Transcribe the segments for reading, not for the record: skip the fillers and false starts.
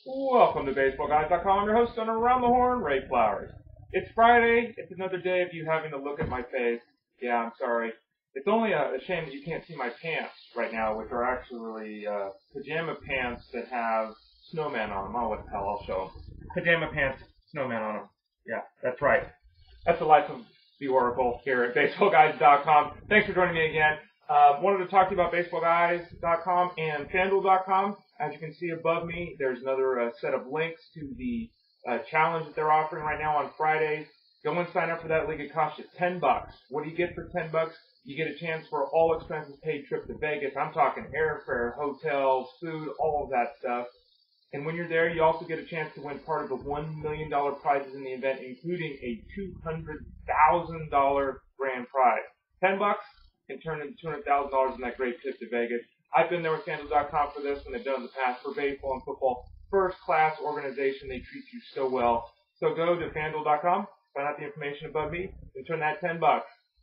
Welcome to BaseballGuys.com. I'm your host on Around the Horn, Ray Flowers. It's Friday. It's another day of you having to look at my face. Yeah, I'm sorry. It's only a shame that you can't see my pants right now, which are actually pajama pants that have snowman on them. Oh, what the hell, I'll show them. Pajama pants, snowman on them. Yeah, that's right. That's the life of the Oracle here at BaseballGuys.com. Thanks for joining me again. Wanted to talk to you about BaseballGuys.com and FanDuel.com. As you can see above me, there's another set of links to the challenge that they're offering right now on Fridays. Go and sign up for that league. It costs you $10. What do you get for $10? You get a chance for all expenses paid trip to Vegas. I'm talking airfare, hotels, food, all of that stuff. And when you're there, you also get a chance to win part of the $1 million prizes in the event, including a $200,000 grand prize. $10 can turn into $200,000 in that great trip to Vegas. I've been there with FanDuel.com for this when they've done it in the past for baseball and football. First-class organization. They treat you so well. So go to FanDuel.com, find out the information above me, and turn that $10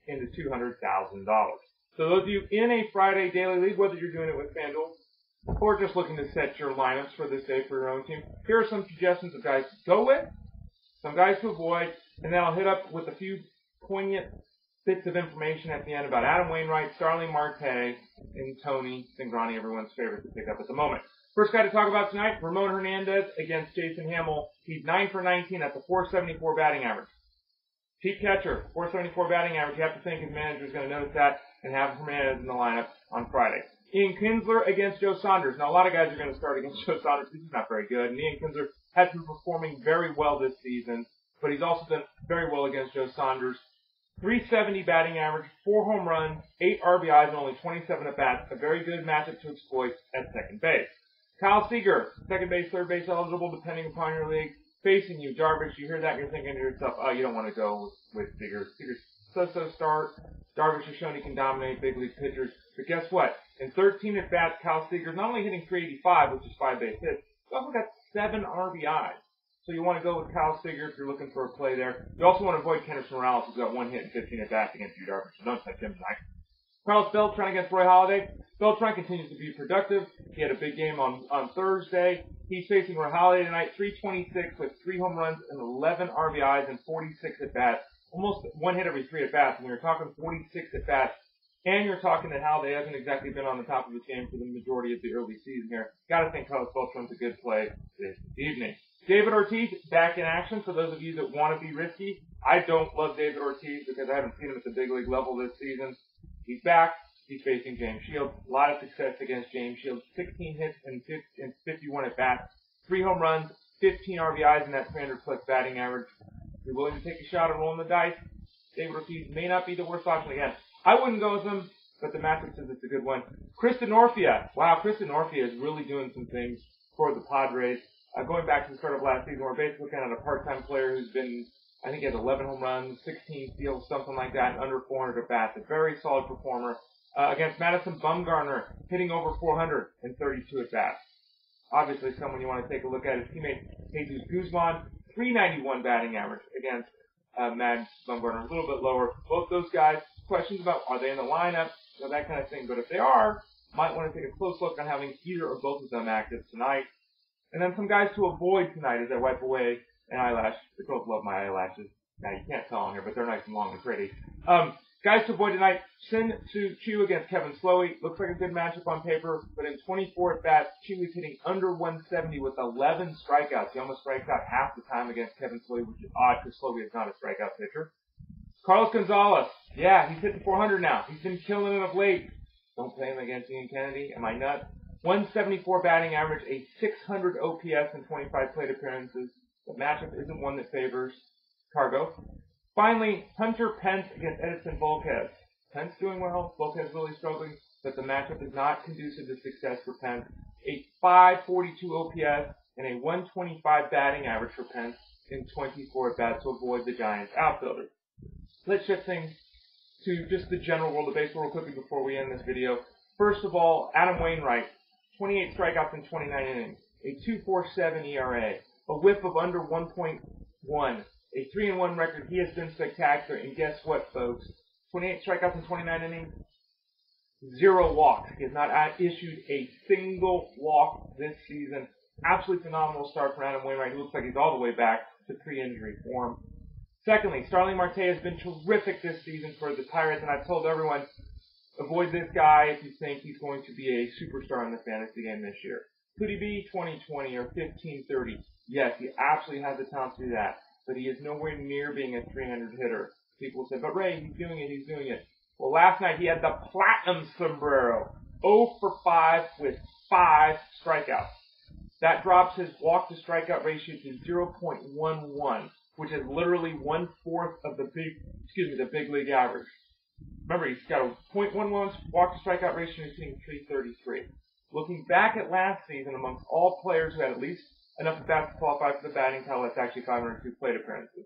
into $200,000. So those of you in a Friday daily league, whether you're doing it with FanDuel or just looking to set your lineups for this day for your own team, here are some suggestions of guys to go with, some guys to avoid, and then I'll hit up with a few poignant bits of information at the end about Adam Wainwright, Starling Marte, and Tony Cingrani, everyone's favorite to pick up at the moment. First guy to talk about tonight, Ramon Hernandez against Jason Hamill. He's 9 for 19 at the .474 batting average. Cheap catcher, .474 batting average. You have to think his manager is going to notice that and have Hernandez in the lineup on Friday. Ian Kinsler against Joe Saunders. Now, a lot of guys are going to start against Joe Saunders. He's not very good. And Ian Kinsler has been performing very well this season, but he's also done very well against Joe Saunders. .370 batting average, 4 home runs, 8 RBIs, and only 27 at-bats. A very good matchup to exploit at second base. Kyle Seager, second base, third base eligible, depending upon your league. Facing you, Darvish. You hear that, you're thinking to yourself, oh, you don't want to go with Seager. Seager's so-so start. Darvish has shown he can dominate big league pitchers. But guess what? In 13 at-bats, Kyle Seager's not only hitting .385, which is 5 base hits, he's also got 7 RBIs. So you want to go with Kyle Seager if you're looking for a play there. You also want to avoid Kendrys Morales, who's got 1 hit and 15 at-bats against you, Darvish. So don't touch him tonight. Carlos Beltran against Roy Halladay. Beltran continues to be productive. He had a big game on Thursday. He's facing Roy Halladay tonight, .326 with 3 home runs and 11 RBIs and 46 at-bats. Almost 1 hit every 3 at-bats. And you're talking 46 at-bats. And you're talking that Halladay hasn't exactly been on the top of his game for the majority of the early season here. Got to think Carlos Beltran's a good play this evening. David Ortiz back in action. For those of you that want to be risky, I don't love David Ortiz because I haven't seen him at the big league level this season. He's back. He's facing James Shields. A lot of success against James Shields. 16 hits and 51 at-bats. 3 home runs, 15 RBIs in that 300-plus batting average. If you're willing to take a shot at rolling the dice, David Ortiz may not be the worst option again. I wouldn't go with him, but the matchup says it's a good one. Chris Denorfia. Wow, Chris Denorfia is really doing some things for the Padres. Going back to the start of last season, we're basically looking at a part-time player who's been, I think he has 11 home runs, 16 steals, something like that, and under 400 at-bats. A very solid performer. Against Madison Bumgarner, hitting over 432 at-bats. Obviously, someone you want to take a look at. His teammate, Jesus Guzman, .391 batting average against Madison Bumgarner, a little bit lower. Both those guys, questions about are they in the lineup, that kind of thing. But if they are, might want to take a close look on having either or both of them active tonight. And then some guys to avoid tonight as I wipe away an eyelash. The girls love my eyelashes. Now, you can't tell on here, but they're nice and long and pretty. Guys to avoid tonight, Shin-Soo against Kevin Slowey. Looks like a good matchup on paper, but in 24 at-bats, Chu is hitting under 170 with 11 strikeouts. He almost strikes out half the time against Kevin Slowey, which is odd because Slowey is not a strikeout pitcher. Carlos Gonzalez. Yeah, he's hitting 400 now. He's been killing it of late. Don't play him against Ian Kennedy. Am I nuts? 174 batting average, a 600 OPS in 25 plate appearances. The matchup isn't one that favors Cargo. Finally, Hunter Pence against Edinson Volquez. Pence doing well, Volquez really struggling, but the matchup is not conducive to success for Pence. A 542 OPS and a 125 batting average for Pence in 24 at-bats to avoid the Giants outfielder. Let's shift things to just the general world of baseball real quickly before we end this video. First of all, Adam Wainwright, 28 strikeouts in 29 innings, a 2.47 ERA, a whip of under 1.1, a 3-1 record. He has been spectacular. And guess what, folks? 28 strikeouts in 29 innings, 0 walks. He has not issued a single walk this season. Absolutely phenomenal start for Adam Wainwright. He looks like he's all the way back to pre-injury form. Secondly, Starling Marte has been terrific this season for the Pirates, and I've told everyone, avoid this guy if you think he's going to be a superstar in the fantasy game this year. Could he be 20-20 or 15-30? Yes, he absolutely has the talent to do that, but he is nowhere near being a 300 hitter. People say, but Ray, he's doing it. Well, last night he had the platinum sombrero, 0 for 5 with 5 strikeouts. That drops his walk-to-strikeout ratio to 0.11, which is literally 1/4 of the big league average. Remember, he's got a 0.11 walk-to-strikeout ratio and he's hitting .333. Looking back at last season, amongst all players who had at least enough at-bats to qualify for the batting title, that's actually 502 plate appearances.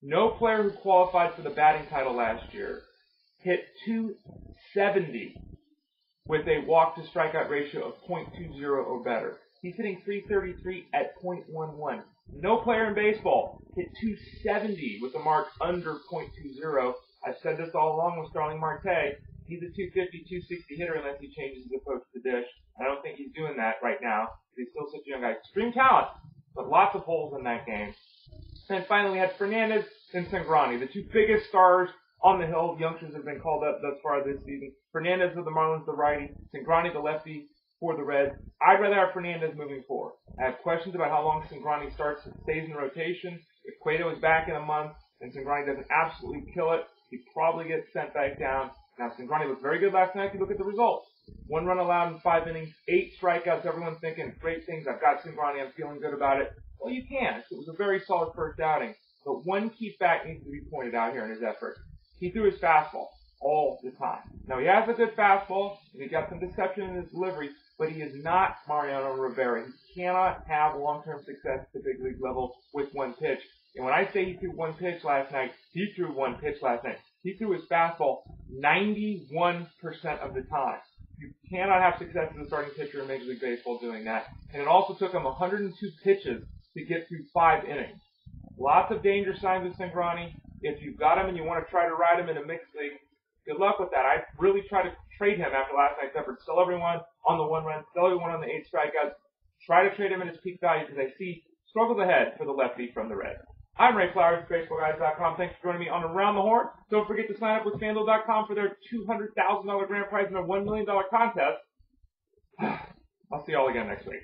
No player who qualified for the batting title last year hit .270 with a walk-to-strikeout ratio of .20 or better. He's hitting .333 at .11. No player in baseball hit .270 with a mark under .20. I've said this all along with Starling Marte. He's a .250, .260 hitter unless he changes his approach to the dish. I don't think he's doing that right now. He's still such a young guy. Extreme talent, but lots of holes in that game. And finally, we had Fernandez and Cingrani, the two biggest stars on the hill. Youngsters have been called up thus far this season. Fernandez with the Marlins, the righty. Cingrani, the lefty, for the Reds. I'd rather have Fernandez moving forward. I have questions about how long Cingrani stays in the rotation. If Cueto is back in a month and Cingrani doesn't absolutely kill it, he probably gets sent back down. Now, Cingrani looked very good last night if you look at the results. 1 run allowed in 5 innings, 8 strikeouts. Everyone's thinking, great things. I've got Cingrani. I'm feeling good about it. Well, you can. It was a very solid first outing. But one key fact needs to be pointed out here in his effort. He threw his fastball all the time. Now, he has a good fastball, and he got some deception in his delivery, but he is not Mariano Rivera. He cannot have long-term success at the big league level with one pitch. And when I say he threw one pitch last night, he threw one pitch last night. He threw his fastball 91% of the time. You cannot have success as a starting pitcher in Major League Baseball doing that. And it also took him 102 pitches to get through 5 innings. Lots of danger signs with Cingrani. If you've got him and you want to try to ride him in a mixed league, good luck with that. I really try to trade him after last night's effort. Sell everyone on the 1 run, sell everyone on the 8 strikeouts. Try to trade him at his peak value because I see struggles ahead for the lefty from the Reds. I'm Ray Flowers, BaseballGuys.com. Thanks for joining me on Around the Horn. Don't forget to sign up with FanDuel.com for their $200,000 grand prize and their $1 million contest. I'll see y'all again next week.